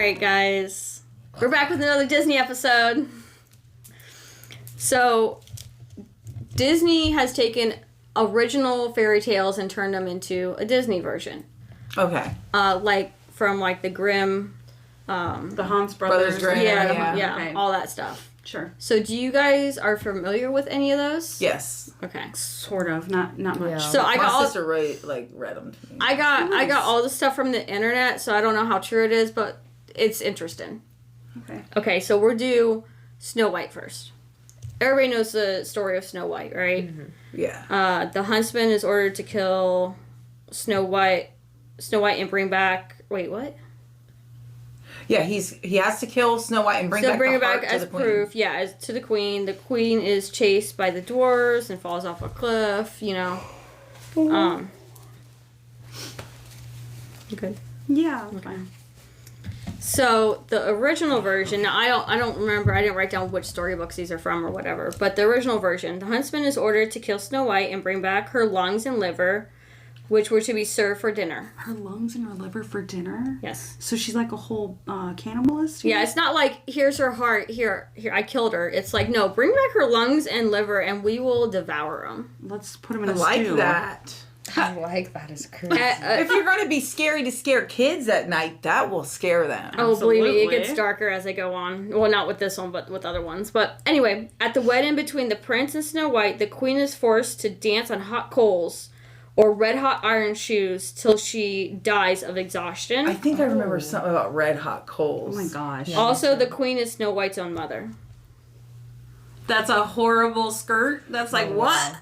Alright, guys. We're back with another Disney episode. So, Disney has taken original fairy tales and turned them into a Disney version. Okay. From the Grimm... the Hans Brothers Grimm. Yeah, okay. all that stuff. Sure. So, do you guys are familiar with any of those? Yes. Okay. Sort of, not much. Yeah. So I got my sister read them to me. I got all the stuff from the internet, so I don't know how true it is, but it's interesting. Okay. Okay, so we'll do Snow White first. Everybody knows the story of Snow White, right? Mm-hmm. Yeah. The huntsman is ordered to kill Snow White and bring back. Wait, what? Yeah, he has to kill Snow White and bring her back as to the queen. proof. Yeah, to the queen. The queen is chased by the dwarves and falls off a cliff. You know. You good? Yeah. Okay. So the original version. Now I don't remember. I didn't write down which storybooks these are from or whatever. But the original version, the huntsman is ordered to kill Snow White and bring back her lungs and liver, which were to be served for dinner. Her lungs and her liver for dinner? Yes. So she's like a whole cannibalist? Yeah, it's not like, here's her heart, here, I killed her. It's like, no, bring back her lungs and liver and we will devour them. Let's put them in I a like stew. that. I like that. It's crazy. If you're going to be scary to scare kids at night, that will scare them. Oh, believe me, it Absolutely. gets darker as they go on. Well, not with this one, but with other ones. But anyway, at the wedding between the prince and Snow White, the queen is forced to dance on hot coals or red-hot iron shoes till she dies of exhaustion. I think I remember something about red hot coals. Oh my gosh. Yeah. Also, the queen is Snow White's own mother. That's a horrible skirt. That's like, what?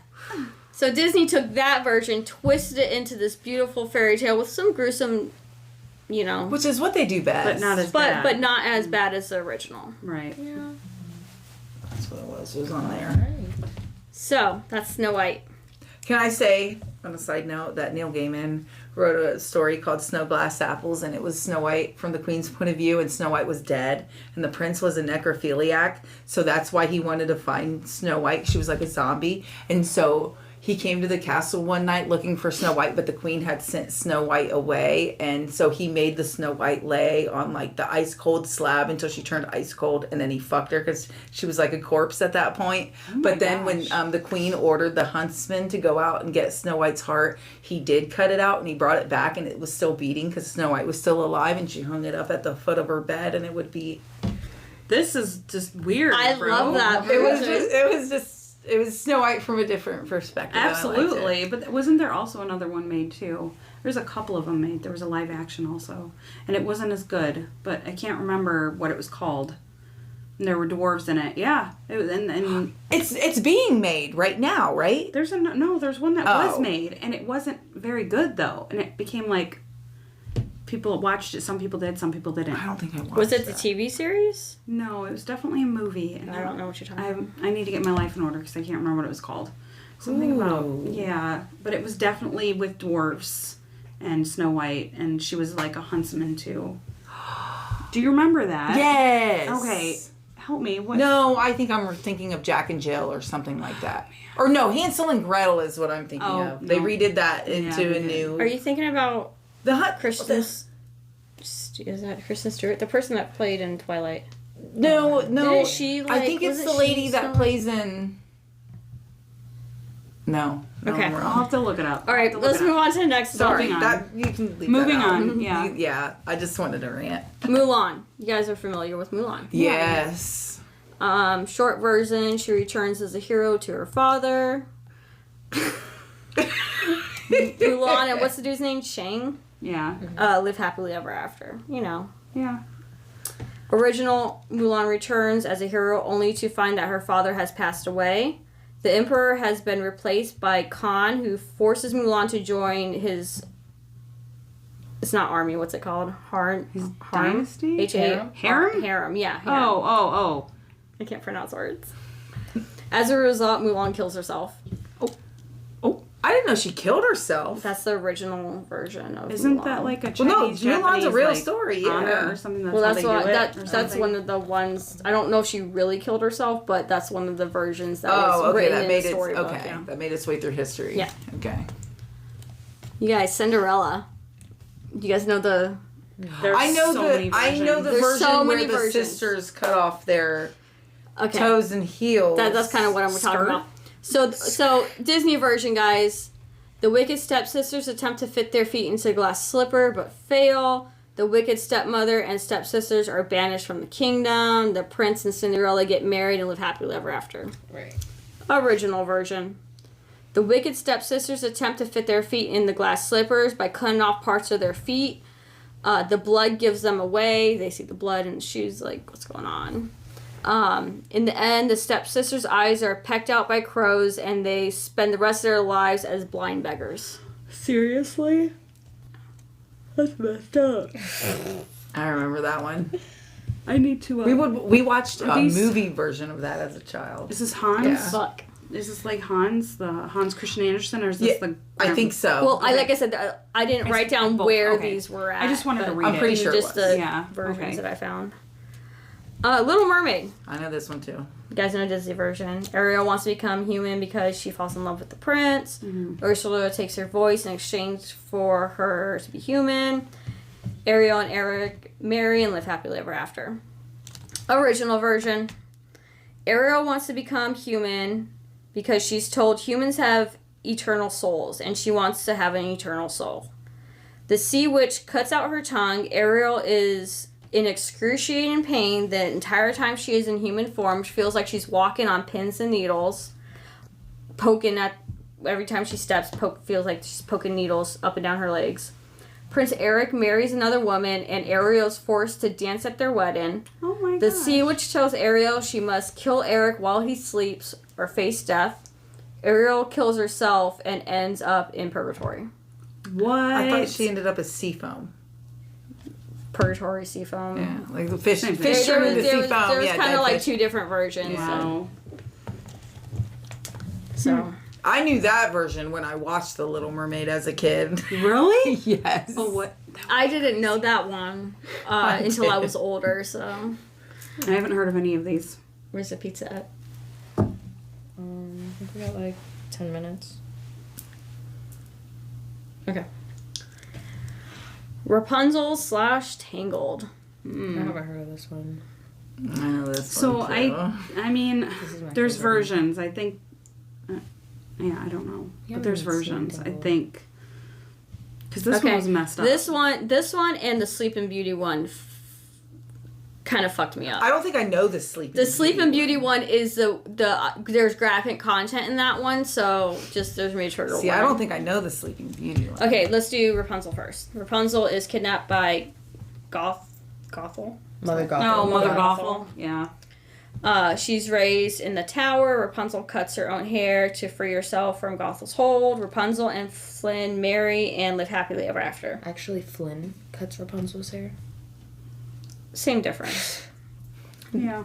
So Disney took that version, twisted it into this beautiful fairy tale with some gruesome, Which is what they do best. But not as bad. but not as bad as the original. Right. Yeah. That's what it was. It was on there. So that's Snow White. Can I say, on a side note, that Neil Gaiman wrote a story called Snow Glass Apples, and it was Snow White from the queen's point of view, and Snow White was dead, and the prince was a necrophiliac, so that's why he wanted to find Snow White. She was like a zombie, and so he came to the castle one night looking for Snow White, but the queen had sent Snow White away, and so he made the Snow White lay on the ice cold slab until she turned ice cold, and then he fucked her because she was like a corpse at that point. But then when the queen ordered the huntsman to go out and get Snow White's heart, he did cut it out and he brought it back, and it was still beating because Snow White was still alive, and she hung it up at the foot of her bed, and it would be. This is just weird. I bro. love that. It was Snow White from a different perspective. and I liked it. Absolutely. But wasn't there also another one made too? There's a couple of them made. There was a live action also. And it wasn't as good, but I can't remember what it was called. And there were dwarves in it. Yeah. It was, and It's being made right now, right? there's one that was Oh. made, and it wasn't very good though. And it became like people watched it. Some people did, some people didn't. I don't think I watched Was it the that. TV series? No, it was definitely a movie. And I don't know what you're talking about. I need to get my life in order because I can't remember what it was called. Something about, but it was definitely with dwarves and Snow White, and she was like a huntsman too. Do you remember that? Yes. Okay, help me. What? No, I think I'm thinking of Jack and Jill or something like that. Or no, Hansel and Gretel is what I'm thinking of. They no. redid that Yeah, into they a did. new. Are you thinking about the hut? Kristen? Is that Kristen Stewart, the person that played in Twilight? No. Didn't she, I think it's wasn't the lady she that Snow plays in. No. Okay. I'm I'll wrong. have to look it up. All right, let's move on to the next Sorry, one. Moving on. that you can leave Moving that out. on, yeah. Yeah, I just wanted to rant. Mulan. You guys are familiar with Mulan. Yes. Short version, she returns as a hero to her father. Mulan, and what's the dude's name? Shang? Yeah. Live happily ever after. Yeah. Original Mulan returns as a hero only to find that her father has passed away. The emperor has been replaced by Khan, who forces Mulan to join his... It's not army, what's it called? His dynasty? H-A... Harem? Harem, yeah. Harem. Oh. I can't pronounce words. As a result, Mulan kills herself. Oh, I didn't know she killed herself. That's the original version of Isn't Mulan. that like a Well, no, Chinese, Mulan's a Japanese, real like, story, honor yeah. or something? That's Well, how that's they what do it, that's or something? one of the ones. I don't know if she really killed herself, but that's one of the versions that was Oh, okay, written that in made the it. storybook. Okay, Yeah. that made its way through history. Yeah. Okay. You guys, Cinderella. You guys know the There's I know so many I know the There's version so where many the versions. sisters cut off their Okay. toes and heels. That's kind of what I'm talking about. So Disney version, guys. The wicked stepsisters attempt to fit their feet into a glass slipper, but fail. The wicked stepmother and stepsisters are banished from the kingdom. The prince and Cinderella get married and live happily ever after. Right. Original version. The wicked stepsisters attempt to fit their feet in the glass slippers by cutting off parts of their feet. The blood gives them away. They see the blood in the shoes, like, what's going on? In the end, the stepsisters' eyes are pecked out by crows, and they spend the rest of their lives as blind beggars. Seriously? That's messed up. I remember that one. I need to. We watched a these- movie version of that as a child. Is this Hans? Yeah. Fuck. Is this like Hans, the Hans Christian Andersen, or is this the? I think so. Well, like I said, I didn't write down both. where Okay. these were at. I just wanted to but read I'm pretty sure it just was. the Yeah, versions okay. that I found. Little Mermaid. I know this one too. You guys know Disney version. Ariel wants to become human because she falls in love with the prince. Ursula takes her voice in exchange for her to be human. Ariel and Eric marry and live happily ever after. Original version. Ariel wants to become human because she's told humans have eternal souls, and she wants to have an eternal soul. The sea witch cuts out her tongue. Ariel is in excruciating pain the entire time she is in human form. She feels like she's walking on pins and needles, poking at every time she steps. Feels like she's poking needles up and down her legs. Prince Eric marries another woman, and Ariel is forced to dance at their wedding. Oh my god. The sea witch tells Ariel she must kill Eric while he sleeps or face death. Ariel kills herself and ends up in purgatory. What? I thought she ended up as sea foam. Purgatory sea foam. Yeah, like the fish. Same thing. Fish There turned was, into there sea was, foam. there was Yeah, kind dead of like fish. two different versions. Wow. So I knew that version when I watched The Little Mermaid as a kid. Really? Yes. Oh, what? I didn't know that one until I was older. So I haven't heard of any of these. where's the pizza at? I think we got like 10 minutes. Okay. Rapunzel / Tangled. I haven't heard of this one. I know this So one too. I mean, is my there's favorite one. versions. I think. Yeah, I don't know, Yeah, but there's I haven't seen versions. I Tangled. think. Because this one was messed up. This one, and the Sleeping Beauty one kind of fucked me up. I don't think I know the Sleeping The Sleeping Beauty one is the there's graphic content in that one, so just there's me a trigger See, I warning. don't think I know the Sleeping Beauty one. Okay, let's do Rapunzel first. Rapunzel is kidnapped by Gothel. Mother Gothel. No, Mother Mother Gothel. Yeah. She's raised in the tower. Rapunzel cuts her own hair to free herself from Gothel's hold. Rapunzel and Flynn marry and live happily ever after. Actually, Flynn cuts Rapunzel's hair. Same difference. Yeah.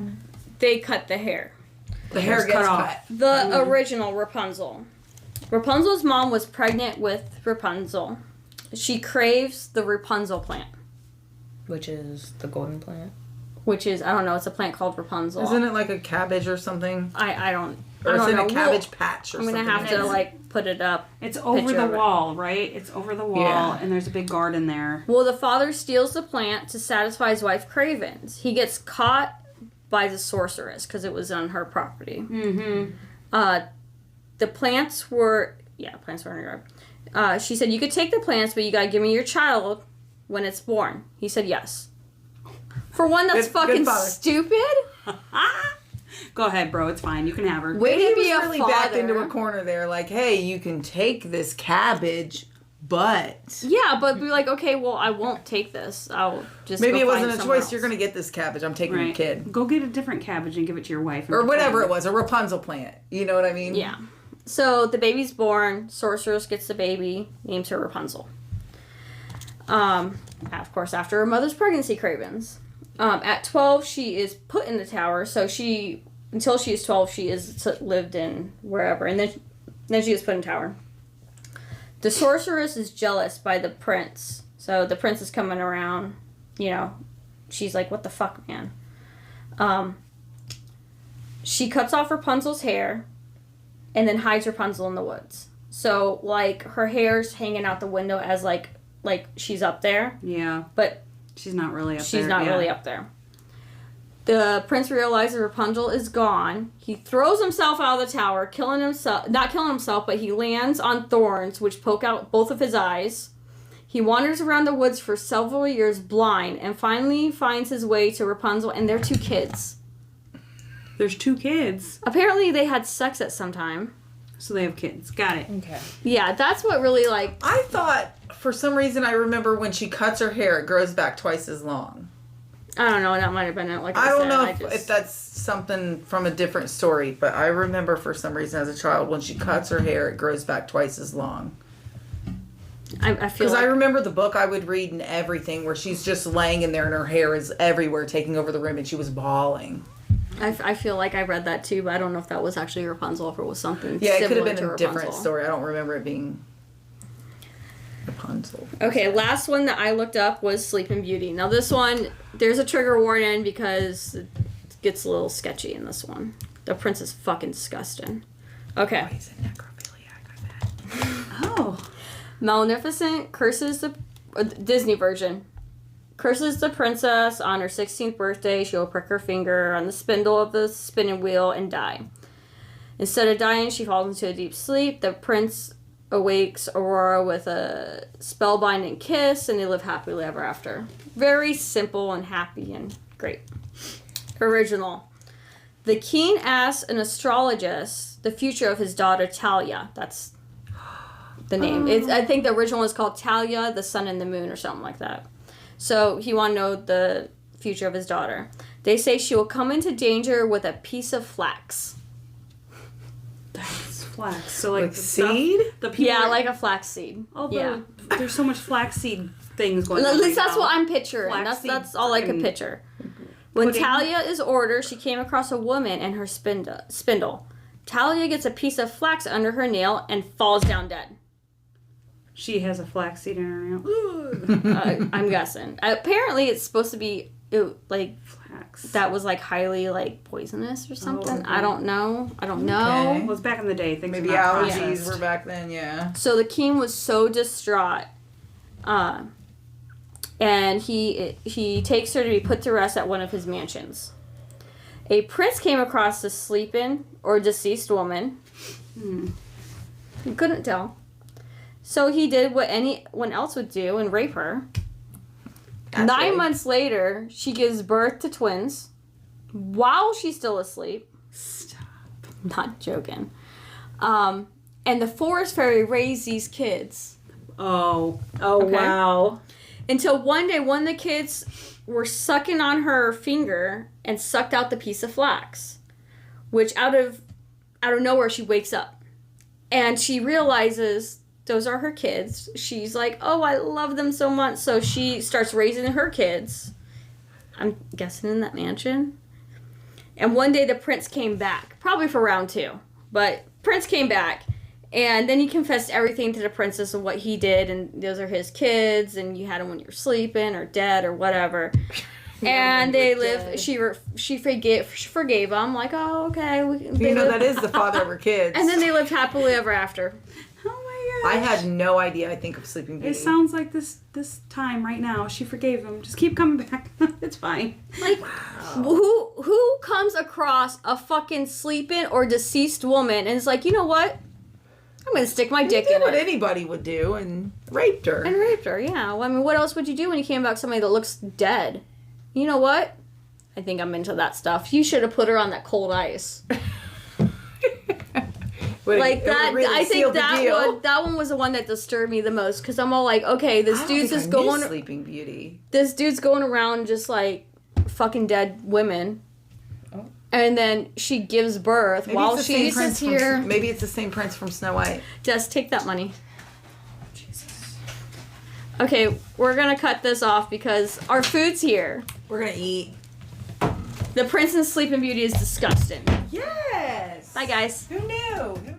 They cut the hair. The hair hair's gets cut cut. off. The original Rapunzel. Rapunzel's mom was pregnant with Rapunzel. She craves the Rapunzel plant, Which is the golden plant. which is, I don't know, it's a plant called Rapunzel. Isn't it like a cabbage or something? I don't Or I it's don't in know. a cabbage patch or I'm something. gonna have to It's- like put it up. It's over Picture the of it. wall, right? It's over the wall, Yeah. and there's a big garden there. Well, the father steals the plant to satisfy his wife cravings. He gets caught by the sorceress because it was on her property. Mm-hmm. The plants were in her yard. She said, "You could take the plants, but you gotta give me your child when it's born." He said, "Yes." For one, that's Good fucking father. stupid. Go ahead, bro. It's fine. You can have her. Way He to was be a really father. backed into a corner there, like, hey, you can take this cabbage, but Yeah, but be like, okay, well, I won't take this. I'll just maybe go it find wasn't a somewhere choice. You're else." gonna get this cabbage. I'm taking your Right. kid. Go get a different cabbage and give it to your wife. and Or whatever it pretend. was, a Rapunzel plant. You know what I mean? Yeah. So the baby's born. Sorceress gets the baby. Names her Rapunzel. Of course, after her mother's pregnancy cravings. At 12, she is put in the tower. So until she is 12, she is lived in wherever, and then she is put in tower. The sorceress is jealous by the prince. So the prince is coming around. You know, she's like, "What the fuck, man?" She cuts off Rapunzel's hair and then hides Rapunzel in the woods. So, like, her hair's hanging out the window as, like she's up there. Yeah. But She's not really up there. She's not really up there. The prince realizes Rapunzel is gone. He throws himself out of the tower, not killing himself, but he lands on thorns which poke out both of his eyes. He wanders around the woods for several years blind and finally finds his way to Rapunzel and their 2 kids. There's 2 kids. Apparently they had sex at some time. So they have kids. Got it. Okay. Yeah, that's what really, like... I thought, for some reason, I remember when she cuts her hair, it grows back twice as long. I don't know, that might have been it. Like I don't know said, if that's something from a different story, but I remember for some reason as a child, when she cuts her hair, it grows back twice as long. I feel Because like... I remember the book I would read and everything where she's just laying in there and her hair is everywhere, taking over the room, and she was bawling. I feel like I read that too, but I don't know if that was actually Rapunzel, if it was something Yeah, it could have similar been to a Rapunzel. different story. I don't remember it being Rapunzel. Okay, last one that I looked up was Sleeping Beauty. Now this one, there's a trigger warning because it gets a little sketchy in this one. The prince is fucking disgusting. Okay. Oh, he's a necrophiliac, I bet. Oh. Maleficent curses the Disney version. Curses the princess on her 16th birthday. She will prick her finger on the spindle of the spinning wheel and die. Instead of dying, she falls into a deep sleep. The prince awakes Aurora with a spellbinding kiss, and they live happily ever after. Very simple and happy and great. Original. The king asks an astrologist the future of his daughter Talia. That's the name. I think the original is called Talia, the sun and the moon, or something like that. So he wanted to know the future of his daughter. They say she will come into danger with a piece of flax. That's flax. So like the seed? Stuff, the people Yeah, are, like a flax seed. yeah. There's so much flaxseed things going on. At least right that's now. what I'm picturing. Flaxseed That's all I could freaking picture. When pudding. Talia is ordered, she came across a woman and her spindle. Talia gets a piece of flax under her nail and falls down dead. She has a flaxseed in her nail. I'm guessing. Apparently, it's supposed to be like Flax. that was like highly like poisonous or something. okay. I don't know. Okay. Well, it's back in the day. Things Maybe were not allergies processed. were back then, yeah. So the king was so distraught, and he takes her to be put to rest at one of his mansions. A prince came across the sleeping or deceased woman. He couldn't tell. So he did what anyone else would do and rape her. That's 9 right. months later, she gives birth to twins while she's still asleep. Stop. Not joking. And the forest fairy raised these kids. Oh. Okay. Wow. Until one day, one of the kids were sucking on her finger and sucked out the piece of flax. Which out of nowhere, she wakes up. And she realizes those are her kids. She's like, oh, I love them so much. So she starts raising her kids. I'm guessing in that mansion. And one day the prince came back. Probably for round 2. But Prince came back. And then he confessed everything to the princess of what he did. And those are his kids. And you had them when you were sleeping or dead or whatever. And they lived. She forgave him. Like, oh, okay. That is the father of her kids. And then they lived happily ever after. Oh my I gosh. had no idea. I think of Sleeping Beauty. It sounds like this time right now. She forgave him. Just keep coming back. It's fine. Like, who comes across a fucking sleeping or deceased woman and is like, you know what? I'm gonna stick my dick did in what it. anybody would do and raped her. And raped her, yeah. Well, I mean, what else would you do when you came back with somebody that looks dead? You know what? I think I'm into that stuff. You should have put her on that cold ice. Like that, really I think sealed the deal. that one was the one that disturbed me the most because I'm all like, okay, I this don't dude's think just I knew going, Sleeping Beauty. this dude's going around just like fucking dead women, and then she gives birth Maybe while it's the same she's prince from- here. Maybe it's the same prince from Snow White. Just take that money. Jesus. Okay, we're gonna cut this off because our food's here. We're gonna eat. The Prince and Sleeping Beauty is disgusting. Yes. Bye, guys. Who knew?